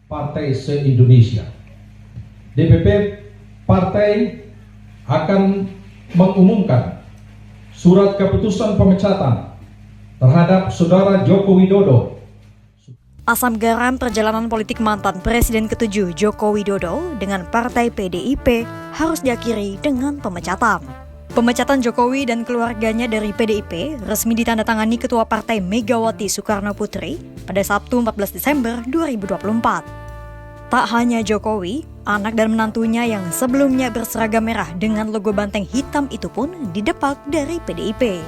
partai se-Indonesia. DPP partai akan mengumumkan surat keputusan pemecatan terhadap Saudara Joko Widodo. Asam garam perjalanan politik mantan Presiden ke-7 Joko Widodo dengan Partai PDIP harus diakhiri dengan pemecatan. Pemecatan Jokowi dan keluarganya dari PDIP resmi ditandatangani Ketua Partai Megawati Soekarno Putri pada Sabtu 14 Desember 2024. Tak hanya Jokowi, anak dan menantunya yang sebelumnya berseragam merah dengan logo banteng hitam itu pun didepak dari PDIP.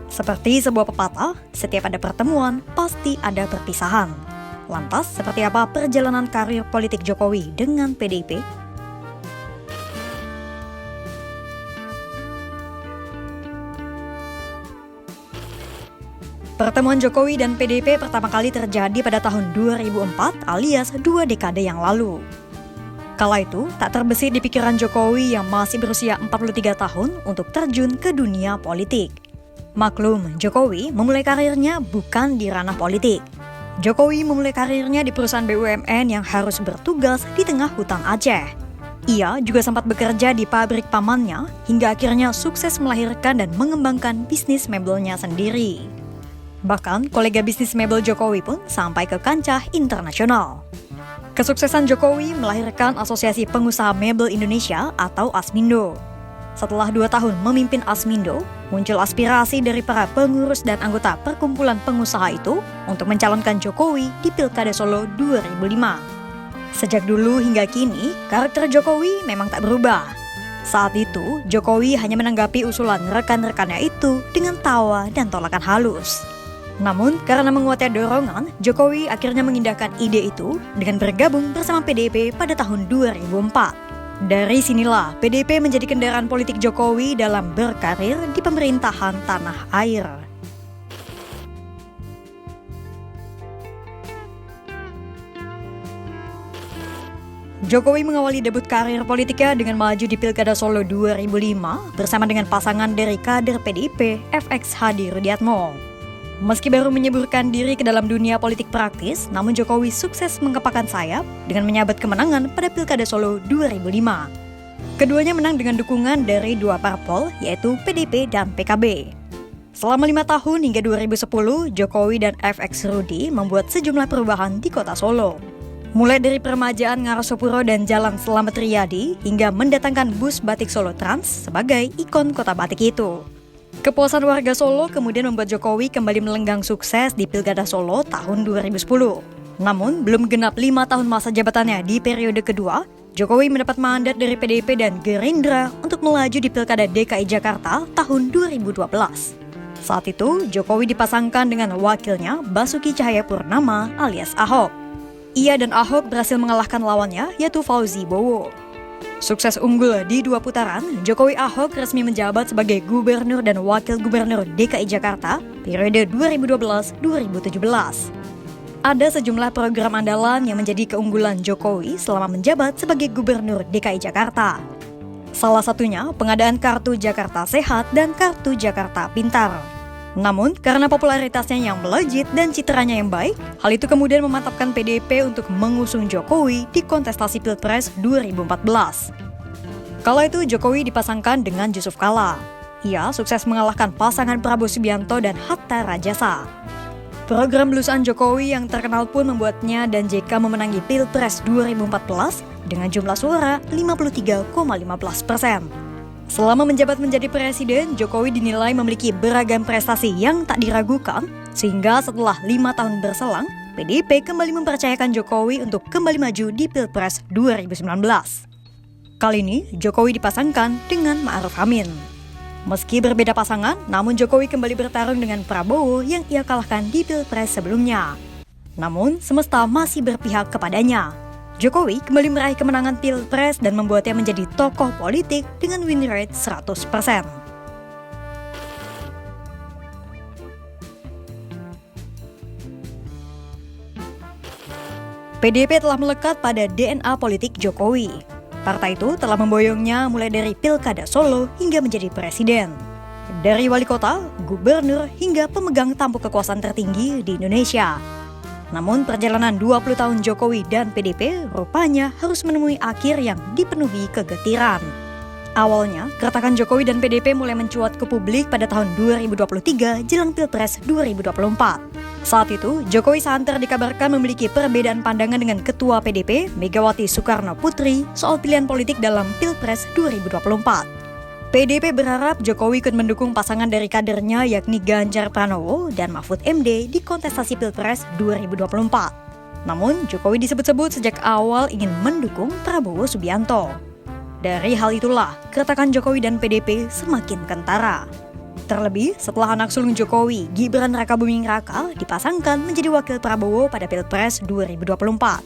Seperti sebuah pepatah, setiap ada pertemuan, pasti ada perpisahan. Lantas, seperti apa perjalanan karir politik Jokowi dengan PDIP? Pertemuan Jokowi dan PDIP pertama kali terjadi pada tahun 2004 alias 2 dekade yang lalu. Kala itu, tak terbesit di pikiran Jokowi yang masih berusia 43 tahun untuk terjun ke dunia politik. Maklum, Jokowi memulai karirnya bukan di ranah politik. Jokowi memulai karirnya di perusahaan BUMN yang harus bertugas di tengah hutan Aceh. Ia juga sempat bekerja di pabrik pamannya hingga akhirnya sukses melahirkan dan mengembangkan bisnis mebelnya sendiri. Bahkan, kolega bisnis mebel Jokowi pun sampai ke kancah internasional. Kesuksesan Jokowi melahirkan Asosiasi Pengusaha Mebel Indonesia atau ASMINDO. Setelah 2 tahun memimpin ASMINDO, muncul aspirasi dari para pengurus dan anggota perkumpulan pengusaha itu untuk mencalonkan Jokowi di Pilkada Solo 2005. Sejak dulu hingga kini, karakter Jokowi memang tak berubah. Saat itu, Jokowi hanya menanggapi usulan rekan-rekannya itu dengan tawa dan tolakan halus. Namun, karena menguatnya dorongan, Jokowi akhirnya mengindahkan ide itu dengan bergabung bersama PDIP pada tahun 2004. Dari sinilah, PDIP menjadi kendaraan politik Jokowi dalam berkarir di pemerintahan tanah air. Jokowi mengawali debut karir politiknya dengan maju di Pilkada Solo 2005 bersama dengan pasangan dari kader PDIP, FX Hadi Rudiatmo. Meski baru menyeburkan diri ke dalam dunia politik praktis, namun Jokowi sukses mengepakkan sayap dengan menyabet kemenangan pada Pilkada Solo 2005. Keduanya menang dengan dukungan dari 2 parpol, yaitu PDIP dan PKB. Selama 5 tahun hingga 2010, Jokowi dan FX Rudi membuat sejumlah perubahan di kota Solo. Mulai dari peremajaan Ngarosopuro dan Jalan Slamet Riyadi, hingga mendatangkan bus batik Solo Trans sebagai ikon kota batik itu. Kepuasan warga Solo kemudian membuat Jokowi kembali melenggang sukses di Pilkada Solo tahun 2010. Namun, belum genap 5 tahun masa jabatannya di periode kedua, Jokowi mendapat mandat dari PDIP dan Gerindra untuk melaju di Pilkada DKI Jakarta tahun 2012. Saat itu, Jokowi dipasangkan dengan wakilnya Basuki Cahayapurnama alias Ahok. Ia dan Ahok berhasil mengalahkan lawannya, yaitu Fauzi Bowo. Sukses unggul di 2 putaran, Jokowi Ahok resmi menjabat sebagai Gubernur dan Wakil Gubernur DKI Jakarta periode 2012-2017. Ada sejumlah program andalan yang menjadi keunggulan Jokowi selama menjabat sebagai Gubernur DKI Jakarta. Salah satunya pengadaan Kartu Jakarta Sehat dan Kartu Jakarta Pintar. Namun, karena popularitasnya yang melejit dan citranya yang baik, hal itu kemudian memantapkan PDIP untuk mengusung Jokowi di kontestasi Pilpres 2014. Kala itu Jokowi dipasangkan dengan Yusuf Kala. Ia sukses mengalahkan pasangan Prabowo Subianto dan Hatta Rajasa. Program belusuan Jokowi yang terkenal pun membuatnya dan JK memenangi Pilpres 2014 dengan jumlah suara 53,15%. Selama menjabat menjadi presiden, Jokowi dinilai memiliki beragam prestasi yang tak diragukan, sehingga setelah 5 tahun berselang, PDIP kembali mempercayakan Jokowi untuk kembali maju di Pilpres 2019. Kali ini, Jokowi dipasangkan dengan Ma'ruf Amin. Meski berbeda pasangan, namun Jokowi kembali bertarung dengan Prabowo yang ia kalahkan di Pilpres sebelumnya. Namun, semesta masih berpihak kepadanya. Jokowi kembali meraih kemenangan Pilpres dan membuatnya menjadi tokoh politik dengan win rate 100%. PDIP telah melekat pada DNA politik Jokowi. Partai itu telah memboyongnya mulai dari Pilkada Solo hingga menjadi presiden. Dari wali kota, gubernur, hingga pemegang tampuk kekuasaan tertinggi di Indonesia. Namun perjalanan 20 tahun Jokowi dan PDP rupanya harus menemui akhir yang dipenuhi kegetiran. Awalnya, keretakan Jokowi dan PDP mulai mencuat ke publik pada tahun 2023 jelang Pilpres 2024. Saat itu, Jokowi santer dikabarkan memiliki perbedaan pandangan dengan Ketua PDP, Megawati Soekarno Putri, soal pilihan politik dalam Pilpres 2024. PDP berharap Jokowi ikut mendukung pasangan dari kadernya yakni Ganjar Pranowo dan Mahfud MD di kontestasi Pilpres 2024. Namun, Jokowi disebut-sebut sejak awal ingin mendukung Prabowo Subianto. Dari hal itulah, keretakan Jokowi dan PDP semakin kentara. Terlebih setelah anak sulung Jokowi, Gibran Rakabuming Raka, dipasangkan menjadi wakil Prabowo pada Pilpres 2024.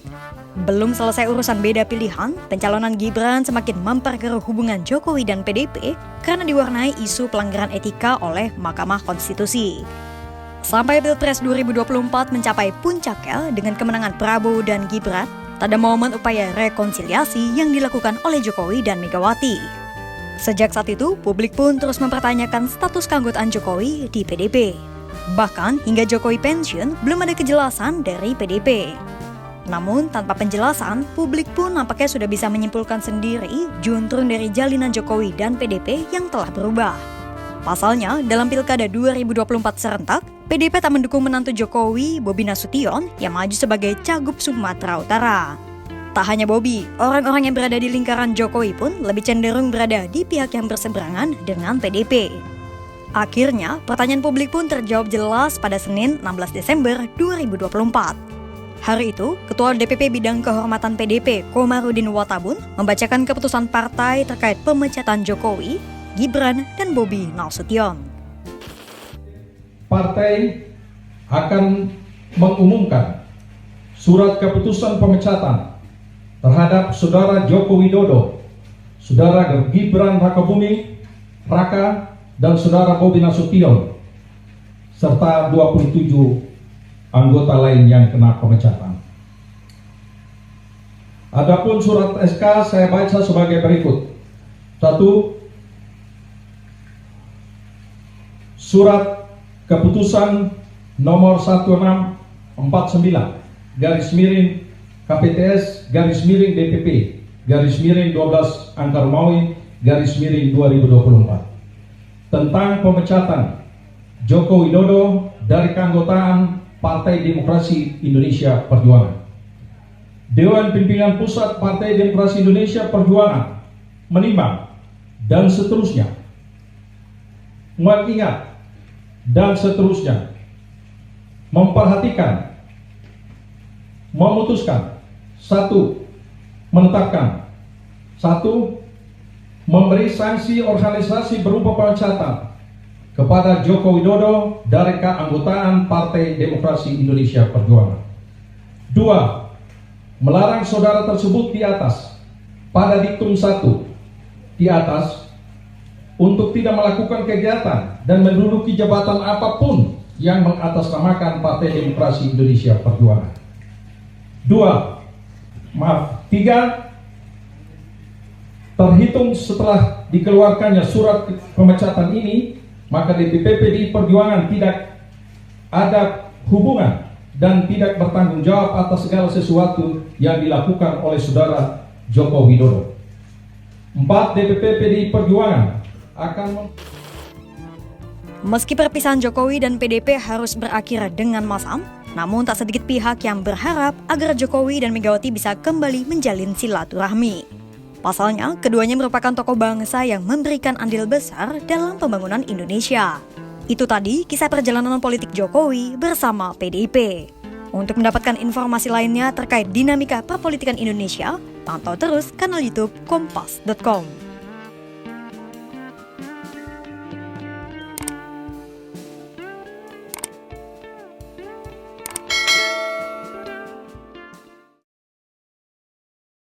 Belum selesai urusan beda pilihan, pencalonan Gibran semakin memperkeruh hubungan Jokowi dan PDP karena diwarnai isu pelanggaran etika oleh Mahkamah Konstitusi. Sampai Pilpres 2024 mencapai puncaknya dengan kemenangan Prabowo dan Gibran, tak ada momen upaya rekonsiliasi yang dilakukan oleh Jokowi dan Megawati. Sejak saat itu, publik pun terus mempertanyakan status keanggotaan Jokowi di PDP. Bahkan hingga Jokowi pensiun, belum ada kejelasan dari PDP. Namun tanpa penjelasan, publik pun nampaknya sudah bisa menyimpulkan sendiri juntrun dari jalinan Jokowi dan PDP yang telah berubah. Pasalnya, dalam Pilkada 2024 serentak, PDP tak mendukung menantu Jokowi, Bobi Nasution, yang maju sebagai Cagup Sumatera Utara. Tak hanya Bobi, orang-orang yang berada di lingkaran Jokowi pun lebih cenderung berada di pihak yang berseberangan dengan PDP. Akhirnya, pertanyaan publik pun terjawab jelas pada Senin 16 Desember 2024. Hari itu, Ketua DPP Bidang Kehormatan PDP, Komarudin Wattabun, membacakan keputusan partai terkait pemecatan Jokowi, Gibran, dan Bobi Nasution. Partai akan mengumumkan surat keputusan pemecatan terhadap Saudara Joko Widodo, Saudara Gibran Rakabuming Raka, dan Saudara Bobi Nasution, serta 27 anggota lain yang kena pemecatan. Adapun surat SK saya baca sebagai berikut. 1. Surat Keputusan nomor 1649 garis miring KPTS garis miring DPP garis miring 12 angka Romawi garis miring 2024 tentang pemecatan Joko Widodo dari keanggotaan Partai Demokrasi Indonesia Perjuangan. Dewan Pimpinan Pusat Partai Demokrasi Indonesia Perjuangan menimbang dan seterusnya mengingat dan seterusnya memperhatikan, memutuskan, 1. Menetapkan, 1. Memberi sanksi organisasi berupa pemecatan kepada Joko Widodo dari keanggotaan Partai Demokrasi Indonesia Perjuangan. 2. Melarang saudara tersebut di atas pada diktum 1 di atas untuk tidak melakukan kegiatan dan menduduki jabatan apapun yang mengatasnamakan Partai Demokrasi Indonesia Perjuangan. 3. Terhitung setelah dikeluarkannya surat pemecatan ini, maka DPP PDI Perjuangan tidak ada hubungan dan tidak bertanggung jawab atas segala sesuatu yang dilakukan oleh Saudara Joko Widodo. 4. DPP PDI Perjuangan akan Meski perpisahan Jokowi dan PDP harus berakhir dengan masam, namun tak sedikit pihak yang berharap agar Jokowi dan Megawati bisa kembali menjalin silaturahmi. Pasalnya, keduanya merupakan tokoh bangsa yang memberikan andil besar dalam pembangunan Indonesia. Itu tadi kisah perjalanan politik Jokowi bersama PDIP. Untuk mendapatkan informasi lainnya terkait dinamika perpolitikan Indonesia, pantau terus kanal YouTube Kompas.com.